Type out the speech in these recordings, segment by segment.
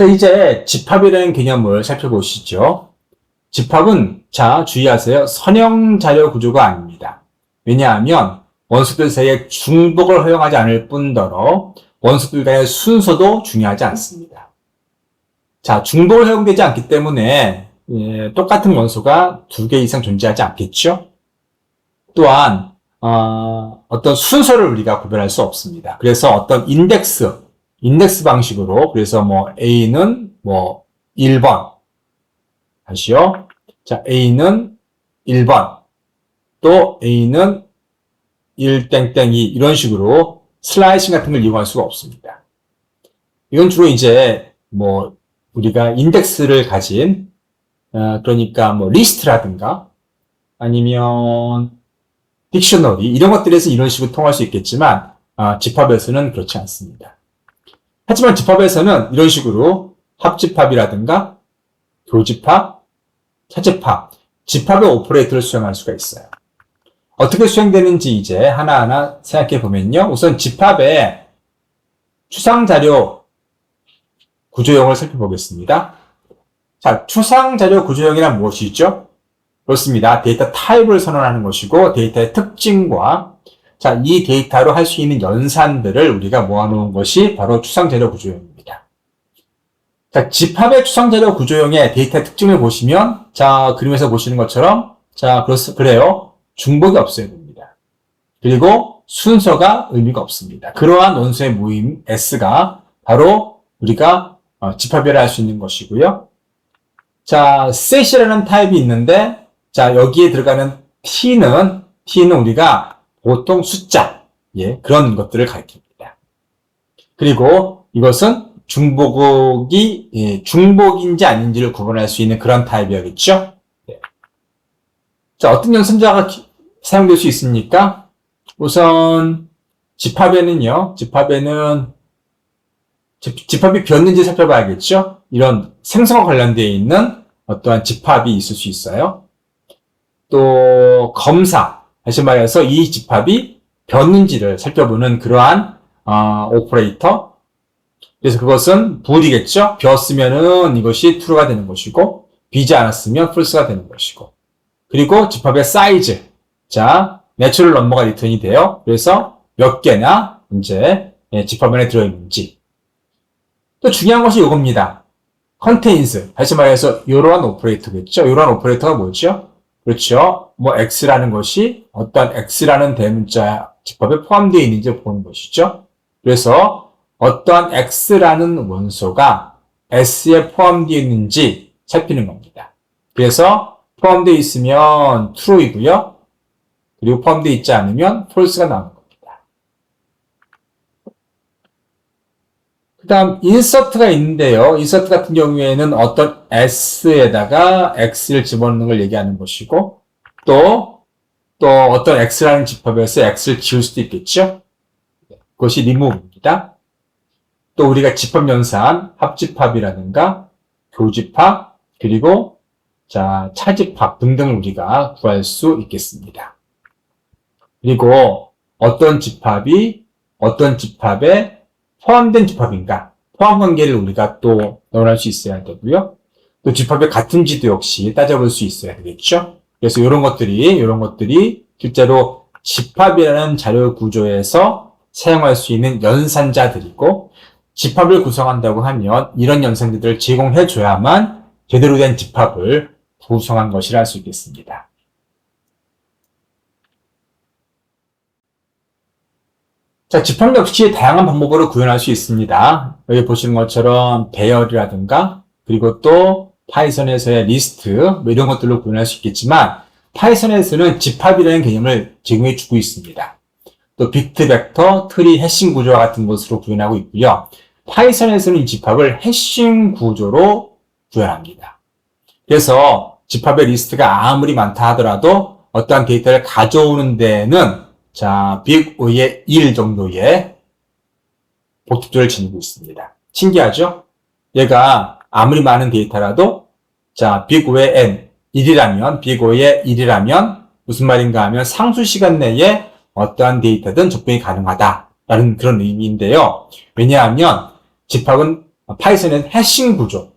자, 이제 집합이라는 개념을 살펴보시죠. 집합은, 자, 주의하세요. 선형 자료 구조가 아닙니다. 왜냐하면 원소들 사이에 중복을 허용하지 않을 뿐더러 원소들 간의 순서도 중요하지 않습니다. 자, 중복을 허용되지 않기 때문에 똑같은 원소가 2개 이상 존재하지 않겠죠? 또한 어떤 순서를 우리가 구별할 수 없습니다. 그래서 어떤 인덱스 방식으로, 그래서 A는 1번 다시요. 자, A는 1번, 또 A는 1땡땡이 이런 식으로 슬라이싱 같은 걸 이용할 수가 없습니다. 이건 주로 이제 우리가 인덱스를 가진 그러니까 리스트라든가 아니면 딕셔너리 이런 것들에서 이런 식으로 통할 수 있겠지만 집합에서는 그렇지 않습니다. 하지만 집합에서는 이런 식으로 합집합이라든가 교집합, 차집합, 집합의 오퍼레이터를 수행할 수가 있어요. 어떻게 수행되는지 이제 하나하나 생각해 보면요. 우선 집합의 추상자료 구조형을 살펴보겠습니다. 자, 추상자료 구조형이란 무엇이죠? 그렇습니다. 데이터 타입을 선언하는 것이고 데이터의 특징과 자, 이 데이터로 할 수 있는 연산들을 우리가 모아놓은 것이 바로 추상자료 구조형입니다. 자, 집합의 추상자료 구조형의 데이터의 특징을 보시면 자, 그림에서 보시는 것처럼 자, 그래요. 중복이 없어야 됩니다. 그리고 순서가 의미가 없습니다. 그러한 원소의 모임 S가 바로 우리가 집합이라 할 수 있는 것이고요. 자, set이라는 타입이 있는데 자, 여기에 들어가는 T는 우리가 보통 숫자, 그런 것들을 가리킵니다. 그리고 이것은 중복인지 아닌지를 구분할 수 있는 그런 타입이었겠죠? 자, 어떤 연산자가 사용될 수 있습니까? 우선, 집합이 비었는지 살펴봐야겠죠? 이런 생성과 관련되어 있는 어떠한 집합이 있을 수 있어요. 또, 검사. 다시 말해서 이 집합이 비었는지를 살펴보는 그러한, 오퍼레이터. 그래서 그것은 bool이겠죠? 비었으면은 이것이 true가 되는 것이고, 비지 않았으면 false가 되는 것이고. 그리고 집합의 사이즈. 자, 내추럴 넘버가 리턴이 돼요. 그래서 몇 개나 이제 집합 안에 들어있는지. 또 중요한 것이 이겁니다. contains. 다시 말해서 이러한 오퍼레이터겠죠. 이러한 오퍼레이터가 뭐죠? 그렇죠. x라는 것이 어떤 x라는 대문자 집합에 포함되어 있는지 보는 것이죠. 그래서 어떠한 x라는 원소가 s에 포함되어 있는지 살피는 겁니다. 그래서 포함되어 있으면 true이고요. 그리고 포함되어 있지 않으면 false가 나오는 겁니다. 그 다음 insert가 있는데요. insert 같은 경우에는 어떤 s에다가 x를 집어넣는 걸 얘기하는 것이고 또 어떤 x라는 집합에서 x를 지울 수도 있겠죠. 그것이 remove입니다. 또 우리가 집합 연산, 합집합이라든가 교집합, 그리고 자, 차집합 등등을 우리가 구할 수 있겠습니다. 그리고 어떤 집합에 포함된 집합인가, 포함 관계를 우리가 또 넣어낼 수 있어야 되고요. 또 집합의 같은지도 역시 따져볼 수 있어야 되겠죠. 그래서 이런 것들이 실제로 집합이라는 자료 구조에서 사용할 수 있는 연산자들이고, 집합을 구성한다고 하면 이런 연산자들을 제공해 줘야만 제대로 된 집합을 구성한 것이라 할 수 있겠습니다. 자, 집합 역시 다양한 방법으로 구현할 수 있습니다. 여기 보시는 것처럼 배열이라든가 그리고 또 파이썬에서의 리스트 이런 것들로 구현할 수 있겠지만 파이썬에서는 집합이라는 개념을 제공해 주고 있습니다. 또 빅트, 벡터, 트리, 해싱 구조와 같은 것으로 구현하고 있고요. 파이썬에서는 이 집합을 해싱 구조로 구현합니다. 그래서 집합의 리스트가 아무리 많다 하더라도 어떠한 데이터를 가져오는 데는 자, 빅 O의 1 정도의 복잡도를 지니고 있습니다. 신기하죠? 얘가 아무리 많은 데이터라도 자, 빅 O의 n 1이라면 빅 O의 1이라면 무슨 말인가 하면 상수 시간 내에 어떠한 데이터든 접근이 가능하다라는 그런 의미인데요. 왜냐하면 집합은 파이썬의 해싱 구조.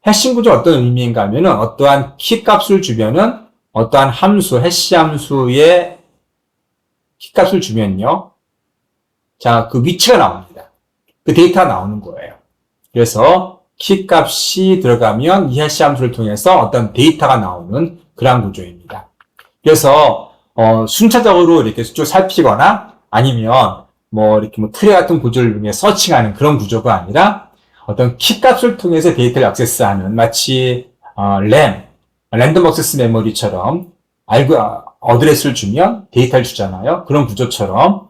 해싱 구조 어떤 의미인가 하면은 어떠한 키 값을 주면은 어떠한 함수, 해시 함수의 키 값을 주면요. 자, 그 위치가 나옵니다. 그 데이터가 나오는 거예요. 그래서 키 값이 들어가면 이 해시 함수를 통해서 어떤 데이터가 나오는 그런 구조입니다. 그래서 순차적으로 이렇게 쭉 살피거나 아니면 이렇게 트리 같은 구조를 이용해 서칭하는 그런 구조가 아니라 어떤 키 값을 통해서 데이터를 액세스하는 마치 랜덤 액세스 메모리처럼 어드레스를 주면 데이터를 주잖아요. 그런 구조처럼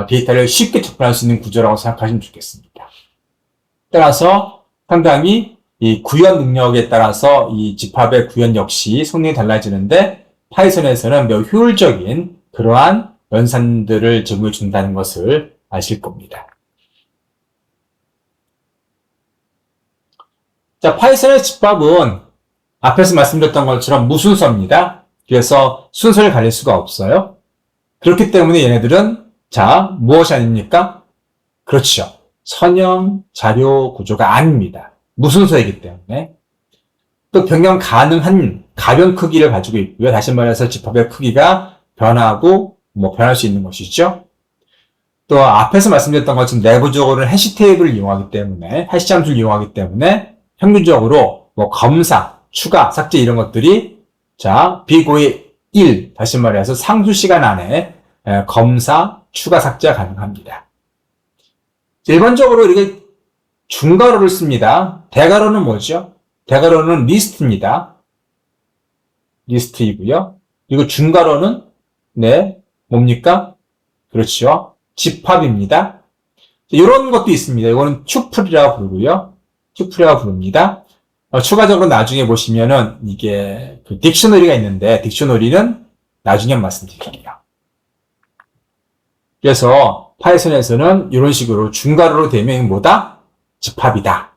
데이터를 쉽게 접근할 수 있는 구조라고 생각하시면 좋겠습니다. 따라서 상당히 이 구현 능력에 따라서 이 집합의 구현 역시 성능이 달라지는데 파이썬에서는 매우 효율적인 그러한 연산들을 제공해 준다는 것을 아실 겁니다. 자, 파이썬의 집합은 앞에서 말씀드렸던 것처럼 무순서입니다. 그래서 순서를 가릴 수가 없어요. 그렇기 때문에 얘네들은 자, 무엇이 아닙니까? 그렇죠. 선형 자료 구조가 아닙니다. 무순서이기 때문에. 또 변경 가능한 가변 크기를 가지고 있고요. 다시 말해서 집합의 크기가 변하고 변할 수 있는 것이죠. 또 앞에서 말씀드렸던 것처럼 내부적으로는 해시 테이블을 이용하기 때문에 해시 함수를 이용하기 때문에 평균적으로 검사, 추가, 삭제 이런 것들이 자 비고의 1 다시 말해서 상수 시간 안에 검사, 추가, 삭제가 가능합니다. 일반적으로 이렇게 중괄호를 씁니다. 대괄호는 뭐죠? 대괄호는 리스트입니다. 리스트이고요. 그리고 중괄호는 뭡니까? 그렇죠. 집합입니다. 이런 것도 있습니다. 이거는 튜플이라고 부르고요. 튜플이라고 부릅니다. 추가적으로 나중에 보시면은 이게 그 딕셔너리가 있는데 딕셔너리는 나중에 말씀드릴게요. 그래서 파이썬에서는 이런 식으로 중괄호로 되면 뭐다? 집합이다.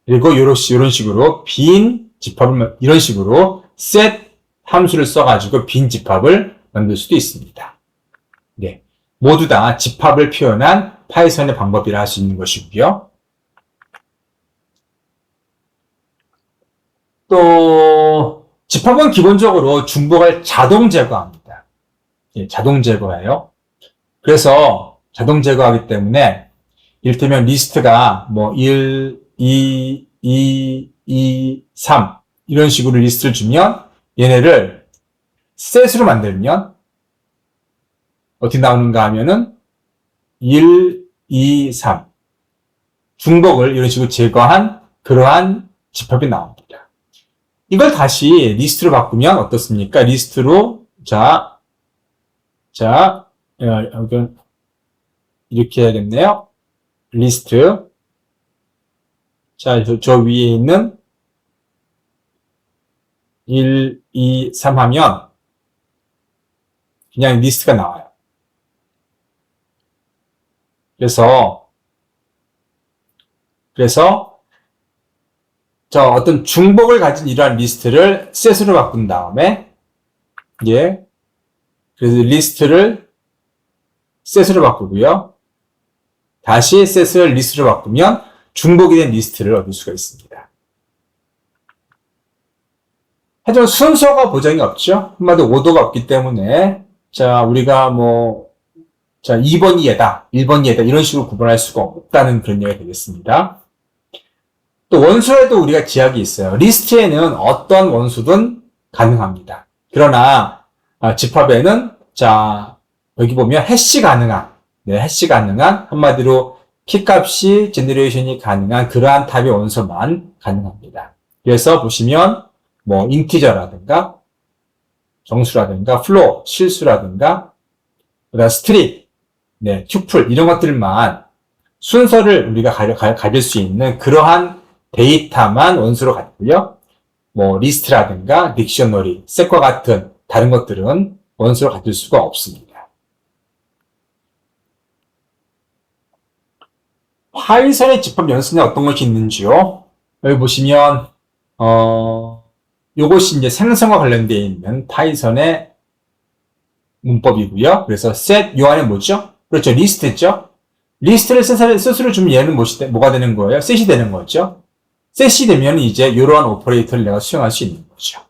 그리고 이런 식으로 빈 집합을 이런 식으로 set 함수를 써가지고 빈 집합을 만들 수도 있습니다. 네, 모두 다 집합을 표현한 파이썬의 방법이라 할 수 있는 것이고요. 또 집합은 기본적으로 중복을 자동 제거합니다. 예, 자동 제거해요. 그래서 자동 제거하기 때문에 이를테면 리스트가 1, 2, 3 이런 식으로 리스트를 주면 얘네를 셋으로 만들면 어떻게 나오는가 하면은 1, 2, 3 중복을 이런 식으로 제거한 그러한 집합이 나옵니다. 이걸 다시 리스트로 바꾸면 어떻습니까? 리스트로 이렇게 해야겠네요. 리스트 저 위에 있는 1, 2, 3 하면 그냥 리스트가 나와요. 그래서 어떤 중복을 가진 이러한 리스트를 셋으로 바꾼 다음에 그래서 리스트를 셋으로 바꾸고요. 다시 셋을 리스트로 바꾸면 중복이 된 리스트를 얻을 수가 있습니다. 하지만 순서가 보장이 없죠. 한마디로 오더가 없기 때문에 우리가 2번이 얘다, 1번이 얘다 이런 식으로 구분할 수가 없다는 그런 얘기가 되겠습니다. 또 원수에도 우리가 제약이 있어요. 리스트에는 어떤 원수든 가능합니다. 그러나 집합에는 여기 보면 해시 가능한 한마디로 키값이 제너레이션이 가능한 그러한 타입의 원소만 가능합니다. 그래서 보시면 인티저라든가 정수라든가 플로, 실수라든가 그다음 스트링, 튜플 이런 것들만 순서를 우리가 가질 수 있는 그러한 데이터만 원수로 갖고요. 리스트라든가 딕셔너리, 셋과 같은 다른 것들은 원수로 가질 수가 없습니다. 파이썬의 집합 연산에 어떤 것이 있는지요? 여기 보시면 요것이 이제 생성과 관련되어 있는 파이썬의 문법이고요. 그래서 set 요 안에 뭐죠? 그렇죠. 리스트죠. 리스트를 스스로 주면 얘는 뭐가 되는 거예요? 셋이 되는 거죠. 셋이 되면 이제 이러한 오퍼레이터를 내가 수행할 수 있는 거죠.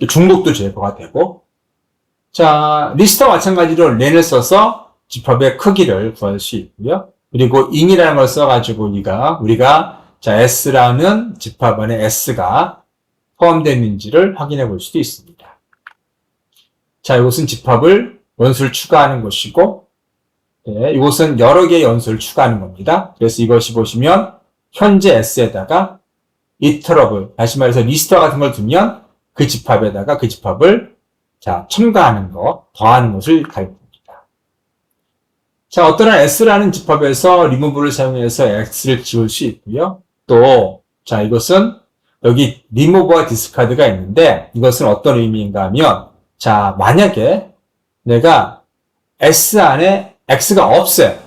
중복도 제거가 되고, 자, 리스트와 마찬가지로 렌을 써서 집합의 크기를 구할 수 있고요. 그리고 ing이라는 걸 써가지고 우리가 자, S라는 집합 안에 S가 포함되어 있는지를 확인해 볼 수도 있습니다. 자, 이것은 집합을 원수를 추가하는 것이고, 네, 이것은 여러 개의 연수를 추가하는 겁니다. 그래서 이것이 보시면 현재 S에다가 이터러블, 다시 말해서 리스트와 같은 걸 두면 그 집합에다가 그 집합을 자, 첨가하는 것, 더하는 것을 가리킵니다. 자, 어떠한 S라는 집합에서 remove를 사용해서 X를 지울 수 있고요. 또, 자, 이것은 여기 remove와 discard가 있는데 이것은 어떤 의미인가 하면, 자, 만약에 내가 S 안에 X가 없어요.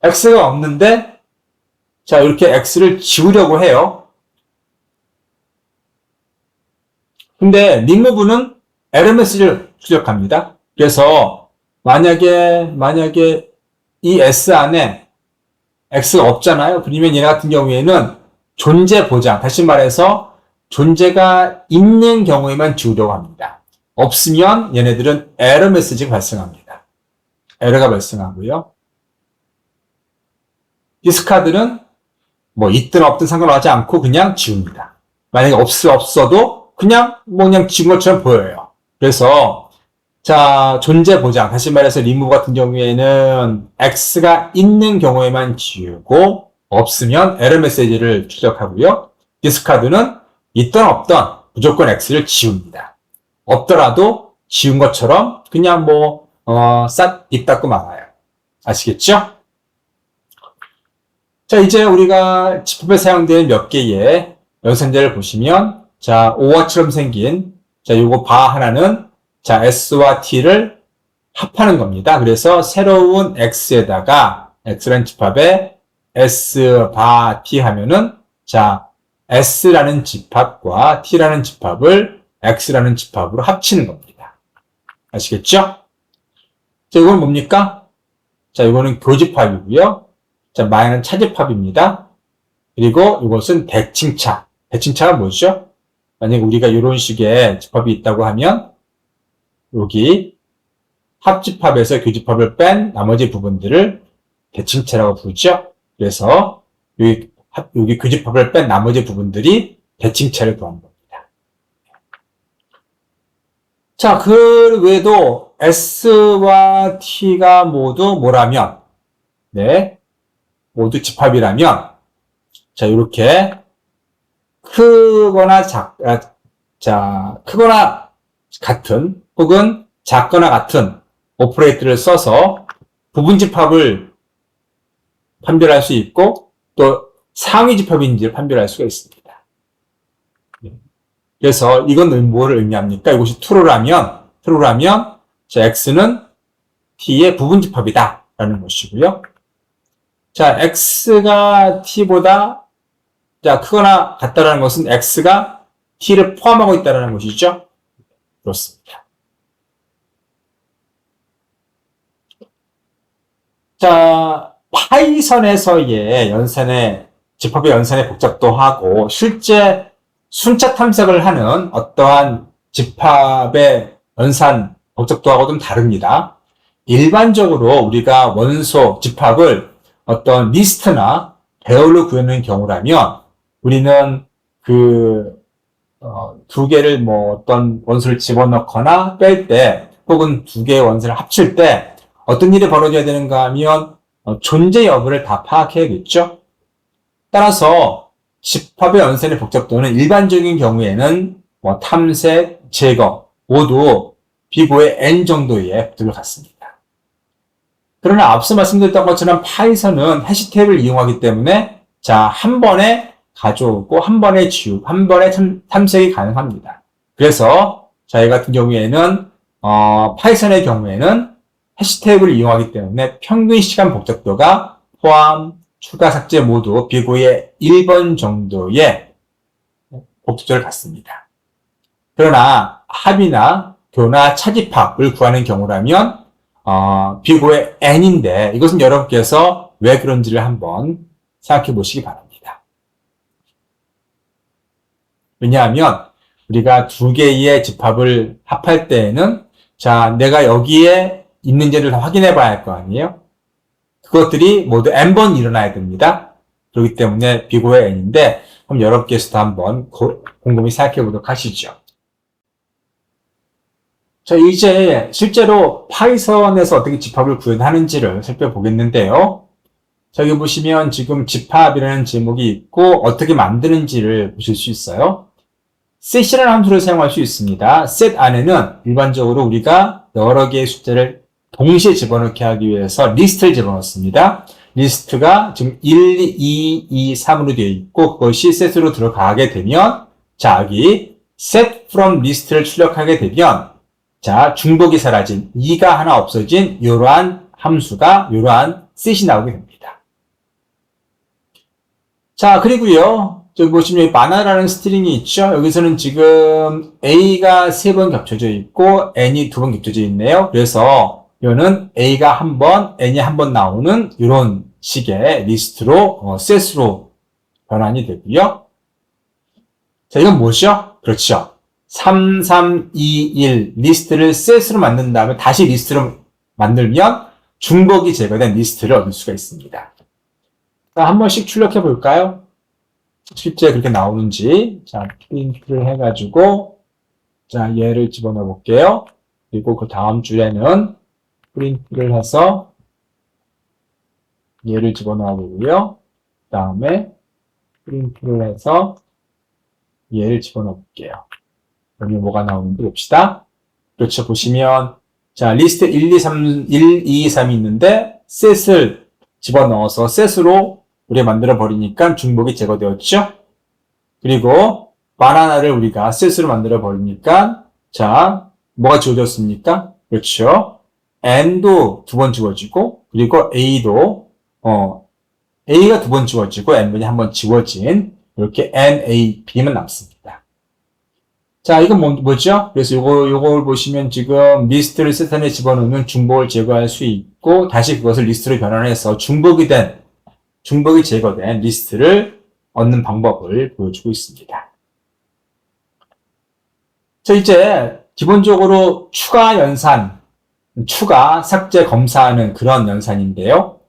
X가 없는데, 자, 이렇게 X를 지우려고 해요. 근데 remove는 에러 메시지를 출력합니다. 그래서 만약에 이 S 안에 X가 없잖아요. 그러면 얘 같은 경우에는 존재 보장, 다시 말해서 존재가 있는 경우에만 지우려고 합니다. 없으면 얘네들은 에러 메시지가 발생합니다. 에러가 발생하고요. 디스카드는 뭐 있든 없든 상관하지 않고 그냥 지웁니다. 만약에 없어도 그냥 지운 것처럼 보여요. 그래서 자, 존재 보장, 다시 말해서 리무브 같은 경우에는 X가 있는 경우에만 지우고 없으면 에러 메시지를 출력하고요. 디스카드는 있든 없든 무조건 X를 지웁니다. 없더라도 지운 것처럼 그냥 싹 입 닫고 말아요. 아시겠죠? 자, 이제 우리가 집합에 사용된 몇 개의 연산자를 보시면, 자, 오어처럼 생긴, 자, 요거 바 하나는, 자, S와 T를 합하는 겁니다. 그래서 새로운 X에다가, X라는 집합에 S 바 T 하면은, 자, S라는 집합과 T라는 집합을 X라는 집합으로 합치는 겁니다. 아시겠죠? 자, 이건 뭡니까? 자, 이거는 교집합이고요. 자, 마이너는 차집합입니다. 그리고 이것은 대칭차. 대칭차가 뭐죠? 만약에 우리가 이런 식의 집합이 있다고 하면, 여기 합집합에서 교집합을 뺀 나머지 부분들을 대칭차라고 부르죠. 그래서 여기 교집합을 뺀 나머지 부분들이 대칭차를 구한 겁니다. 자, 그 외에도 S와 T가 모두 뭐라면, 네, 모두 집합이라면, 자, 이렇게 크거나 크거나 같은 혹은 작거나 같은 오퍼레이터를 써서 부분 집합을 판별할 수 있고 또 상위 집합인지를 판별할 수가 있습니다. 그래서 이건 뭐를 의미합니까? 이것이 true라면 자, X는 T의 부분 집합이다 라는 것이고요. 자, X가 T보다 자, 크거나 같다라는 것은 X가 T를 포함하고 있다는 것이죠. 그렇습니다. 자, 파이썬에서의 집합의 연산의 복잡도 하고, 실제 순차 탐색을 하는 어떠한 집합의 연산 복잡도하고 좀 다릅니다. 일반적으로 우리가 원소 집합을 어떤 리스트나 배열로 구하는 경우라면, 우리는 두 개를 어떤 원소를 집어넣거나 뺄 때, 혹은 두 개의 원소를 합칠 때, 어떤 일이 벌어져야 되는가 하면, 존재 여부를 다 파악해야겠죠? 따라서, 집합의 연산의 복잡도는 일반적인 경우에는, 탐색, 제거, 모두 비고의 n 정도의 복잡을 갖습니다. 그러나 앞서 말씀드렸던 것처럼 파이썬은 해시탭을 이용하기 때문에, 자, 한 번에 가져오고, 한 번에 지우고, 한 번에 탐색이 가능합니다. 그래서, 저희 같은 경우에는, 파이썬의 경우에는 해시탭을 이용하기 때문에 평균 시간 복잡도가 포함, 추가 삭제 모두 비고의 1번 정도의 복잡도를 갖습니다. 그러나 합이나 교나 차집합을 구하는 경우라면 비고의 n인데 이것은 여러분께서 왜 그런지를 한번 생각해 보시기 바랍니다. 왜냐하면 우리가 두 개의 집합을 합할 때에는 자, 내가 여기에 있는지를 다 확인해 봐야 할 거 아니에요? 그것들이 모두 n번 일어나야 됩니다. 그렇기 때문에 비고의 n인데 그럼 여러분께서도 한번 곰곰이 생각해 보도록 하시죠. 자, 이제 실제로 파이썬에서 어떻게 집합을 구현하는지를 살펴보겠는데요. 자, 여기 보시면 지금 집합이라는 제목이 있고 어떻게 만드는지를 보실 수 있어요. set이라는 함수를 사용할 수 있습니다. set 안에는 일반적으로 우리가 여러 개의 숫자를 동시에 집어넣게 하기 위해서 리스트를 집어넣습니다. 리스트가 지금 1, 2, 3으로 되어 있고 그것이 set으로 들어가게 되면 자, 여기 set from list를 출력하게 되면 자, 중복이 사라진 2가 하나 없어진 이러한 함수가 이러한 set이 나오게 됩니다. 자, 그리고요. 저기 보시면 여기 바나라는 스트링이 있죠. 여기서는 지금 A가 3번 겹쳐져 있고 N이 2번 겹쳐져 있네요. 그래서 이거는 A가 한 번, N이 한 번 나오는 이런 식의 리스트로 set으로 변환이 되고요. 자, 이건 뭐죠? 그렇죠. 3, 3, 2, 1 리스트를 set으로 만든 다음에 다시 리스트로 만들면 중복이 제거된 리스트를 얻을 수가 있습니다. 자, 한 번씩 출력해 볼까요? 실제 그렇게 나오는지. 자, 프린트를 해가지고, 자, 얘를 집어넣어 볼게요. 그리고 그 다음 줄에는 프린트를 해서 얘를 집어넣어 보고요. 그 다음에 프린트를 해서 얘를 집어넣어 볼게요. 여기 뭐가 나오는지 봅시다. 그렇죠. 보시면, 자, 리스트 1, 2, 3, 1, 2, 3이 있는데, set을 집어넣어서 set으로 우리가 만들어 버리니까 중복이 제거되었죠. 그리고 바나나를 우리가 set으로 만들어 버리니까 자, 뭐가 지워졌습니까? 그렇죠. n도 2번 지워지고 그리고 a도 a가 2번 지워지고 n분이 한 번 지워진 이렇게 NAB만 남습니다. 자, 이건 뭐죠? 그래서 요걸 보시면 지금 리스트를 set 안에 집어넣으면 중복을 제거할 수 있고 다시 그것을 리스트로 변환해서 중복이 제거된 리스트를 얻는 방법을 보여주고 있습니다. 자, 이제 기본적으로 추가 연산, 추가, 삭제, 검사하는 그런 연산인데요.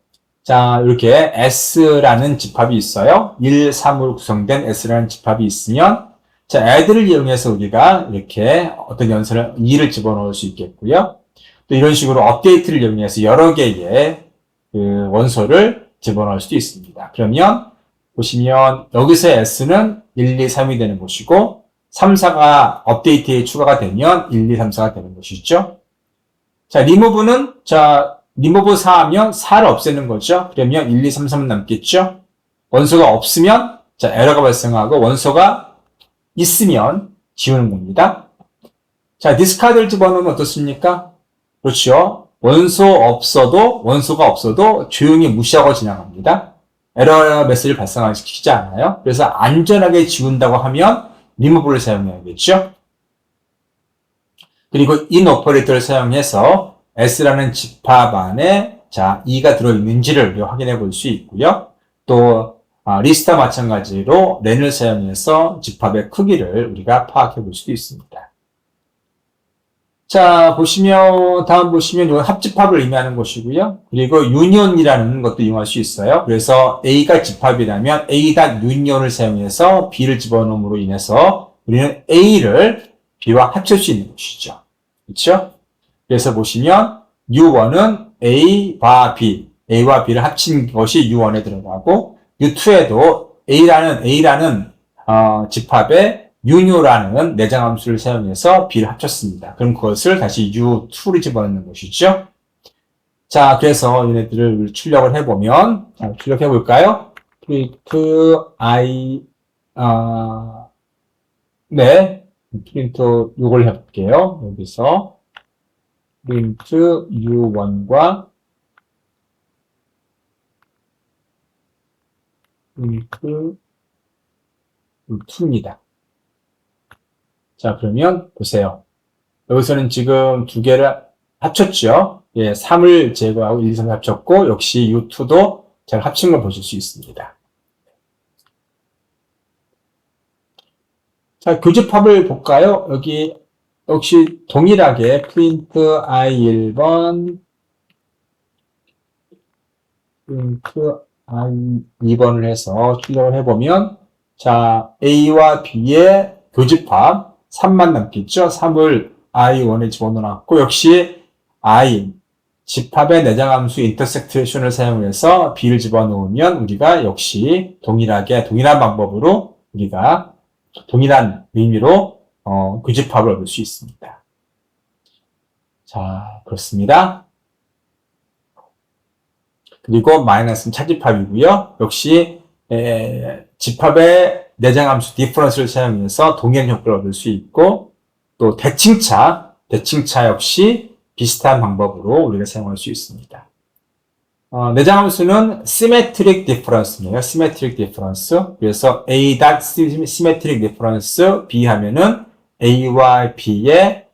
자, 이렇게 S라는 집합이 있어요. 1, 3으로 구성된 S라는 집합이 있으면 자, 애들을 이용해서 우리가 이렇게 어떤 연산을 2를 집어넣을 수 있겠고요. 또 이런 식으로 업데이트를 이용해서 여러 개의 그 원소를 집어넣을 수도 있습니다. 그러면 보시면 여기서 S는 1, 2, 3이 되는 것이고 3, 4가 업데이트에 추가가 되면 1, 2, 3, 4가 되는 것이죠. 자, 리무브는 리무브 4 하면 4를 없애는 거죠. 그러면 1, 2, 3, 3은 남겠죠. 원소가 없으면 자, 에러가 발생하고 원소가 있으면 지우는 겁니다. 자, 디스카드를 집어넣으면 어떻습니까? 그렇죠. 원소가 없어도 조용히 무시하고 지나갑니다. 에러 메시지를 발생시키지 않아요. 그래서 안전하게 지운다고 하면 리무브를 사용해야겠죠. 그리고 in 오퍼레이터를 사용해서 S라는 집합 안에 자, 2가 들어있는지를 확인해 볼 수 있고요. 또 리스트와 마찬가지로 렌을 사용해서 집합의 크기를 우리가 파악해 볼 수도 있습니다. 자, 다음 보시면 이건 합집합을 의미하는 것이고요. 그리고 유니온이라는 것도 이용할 수 있어요. 그래서 A가 집합이라면 A.유니온을 사용해서 B를 집어넣음으로 인해서 우리는 A를 B와 합칠 수 있는 것이죠. 그렇죠? 그래서 보시면 U1은 A와 B를 합친 것이 U1에 들어가고 U2에도 A라는 집합에 유니오라는 내장 함수를 사용해서 B를 합쳤습니다. 그럼 그것을 다시 U2를 집어넣는 것이죠. 자, 그래서 얘네들을 출력을 해보면, 출력해 볼까요? 프린트 프린트 이걸 해볼게요. 여기서 프린트 U1과 프린트 U2입니다. 자, 그러면 보세요. 여기서는 지금 두 개를 합쳤죠. 예, 3을 제거하고 1, 2, 3 합쳤고, 역시 U2도 잘 합친 걸 보실 수 있습니다. 자, 교집합을 볼까요? 여기 역시 동일하게 프린트 I1번, 프린트 I2번을 해서 출력을 해보면, 자, A와 B의 교집합 3만 남겠죠? 3을 I1에 집어넣어놨고, 역시 I, 집합의 내장함수 인터섹트레이션을 사용해서 B를 집어넣으면 우리가 역시 동일하게, 동일한 방법으로 우리가 동일한 의미로 교집합을 얻을 수 있습니다. 자, 그렇습니다. 그리고 마이너스는 차집합이고요. 역시 집합의 내장함수 디퍼런스를 사용해서 동일한 효과를 얻을 수 있고, 또 대칭차 역시 비슷한 방법으로 우리가 사용할 수 있습니다. 내장함수는 symmetric difference네요. symmetric difference. 그래서 A symmetric difference B 하면은 A와 B의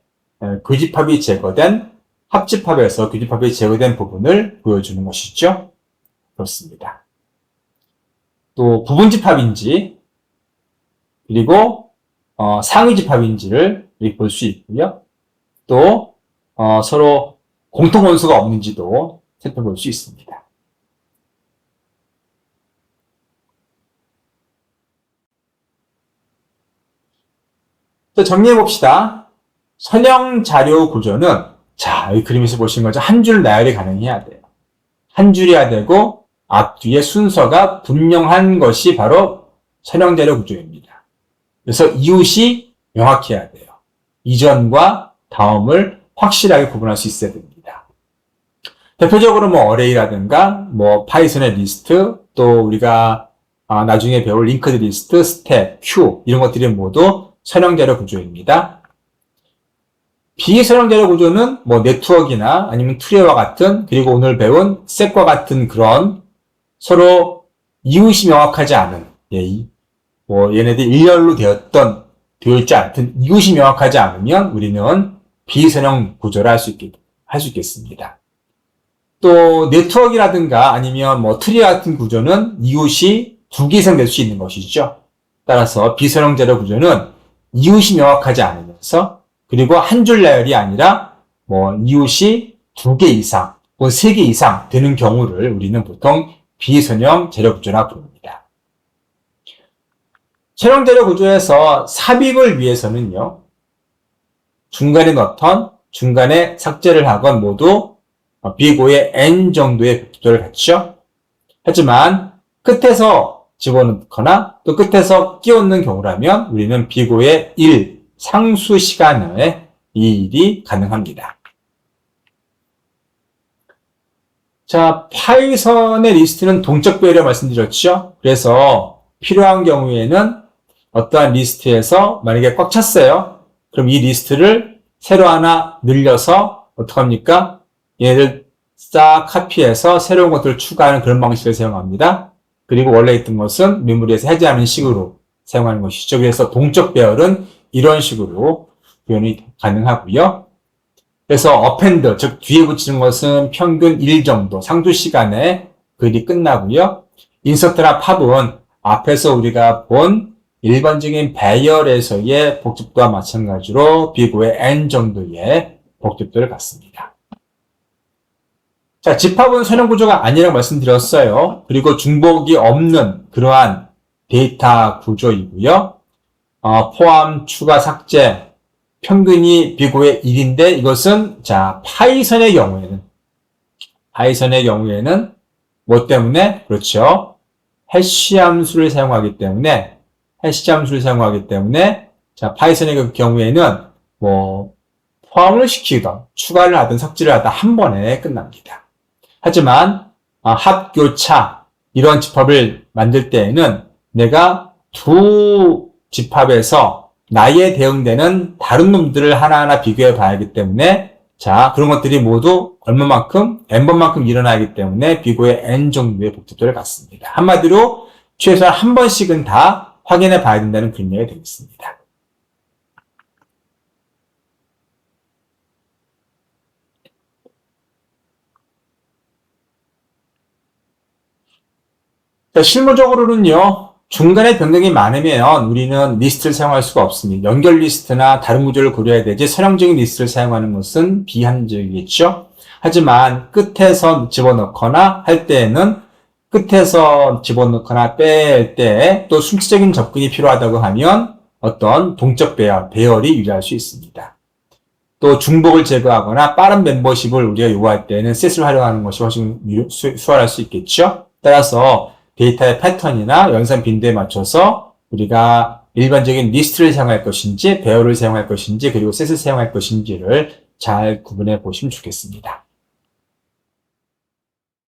교집합이 제거된 합집합에서 교집합이 제거된 부분을 보여주는 것이죠. 그렇습니다. 또 부분집합인지 그리고 상위집합인지를 볼 수 있고요. 또 서로 공통원수가 없는지도 살펴볼 수 있습니다. 정리해 봅시다. 선형 자료 구조는, 자, 이 그림에서 보시는 거죠. 한 줄 나열이 가능해야 돼요. 한 줄이야 되고 앞뒤의 순서가 분명한 것이 바로 선형 자료 구조입니다. 그래서 이웃이 명확해야 돼요. 이전과 다음을 확실하게 구분할 수 있어야 됩니다. 대표적으로 어레이라든가 파이썬의 리스트, 또 우리가 나중에 배울 링크드 리스트, 스텝, 큐 이런 것들이 모두 선형 자료 구조입니다. 비선형 자료 구조는 네트워크나 아니면 트리와 같은, 그리고 오늘 배운 셋과 같은 그런 서로 이웃이 명확하지 않은, 얘네들 일렬로 되어 있지 않든 이웃이 명확하지 않으면 우리는 비선형 구조를 할 수 있겠습니다. 또 네트워크라든가 아니면 트리 같은 구조는 이웃이 두 개 이상 될 수 있는 것이죠. 따라서 비선형 자료 구조는 이웃이 명확하지 않으면서, 그리고 한 줄 나열이 아니라 이웃이 두 개 이상, 세 개 이상 되는 경우를 우리는 보통 비선형 자료 구조라 부릅니다. 선형 자료 구조에서 삽입을 위해서는요, 중간에 넣던, 중간에 삭제를 하건 모두 비고의 n 정도의 복잡도를 갖죠. 하지만 끝에서 집어넣거나 또 끝에서 끼얹는 경우라면 우리는 비고의 1, 상수 시간에 이 일이 가능합니다. 자, 파이썬의 리스트는 동적 배열이라고 말씀드렸죠. 그래서 필요한 경우에는 어떠한 리스트에서 만약에 꽉 찼어요. 그럼 이 리스트를 새로 하나 늘려서 어떡합니까? 얘네들 싹 카피해서 새로운 것들을 추가하는 그런 방식을 사용합니다. 그리고 원래 있던 것은 메모리에서 해제하는 식으로 사용하는 것이죠. 그래서 동적 배열은 이런 식으로 표현이 가능하고요. 그래서 어펜드, 즉 뒤에 붙이는 것은 평균 1 정도, 상주 시간에 그 일이 끝나고요. 인서트나 팝은 앞에서 우리가 본 일반적인 배열에서의 복잡도와 마찬가지로 비고의 n 정도의 복잡도를 갖습니다. 자, 집합은 선형 구조가 아니라고 말씀드렸어요. 그리고 중복이 없는 그러한 데이터 구조이고요. 포함, 추가, 삭제, 평균이 비고의 1인데 이것은 파이썬의 경우에는 뭐 때문에? 그렇죠. 해시 함수를 사용하기 때문에 파이썬의 경우에는 포함을 시키던 추가를 하든 삭제를 하든 한 번에 끝납니다. 하지만 합교차 이런 집합을 만들 때에는 내가 두 집합에서 나에 대응되는 다른 놈들을 하나하나 비교해 봐야 하기 때문에 그런 것들이 모두 얼마만큼? n번만큼 일어나야 하기 때문에 비고의 n 정도의 복잡도를 갖습니다. 한마디로 최소한 한 번씩은 다 확인해 봐야 된다는 그런 얘기가 되겠습니다. 자, 실무적으로는요, 중간에 변경이 많으면 우리는 리스트를 사용할 수가 없습니다. 연결 리스트나 다른 구조를 고려해야 되지 선형적인 리스트를 사용하는 것은 비합리적이겠죠. 하지만 끝에서 집어넣거나 할 때에는 끝에서 집어넣거나 뺄 때 또 순차적인 접근이 필요하다고 하면 어떤 동적 배열이 유리할 수 있습니다. 또 중복을 제거하거나 빠른 멤버십을 우리가 요구할 때는 셋을 활용하는 것이 훨씬 수월할 수 있겠죠. 따라서 데이터의 패턴이나 연산 빈도에 맞춰서 우리가 일반적인 리스트를 사용할 것인지 배열을 사용할 것인지 그리고 셋을 사용할 것인지를 잘 구분해 보시면 좋겠습니다.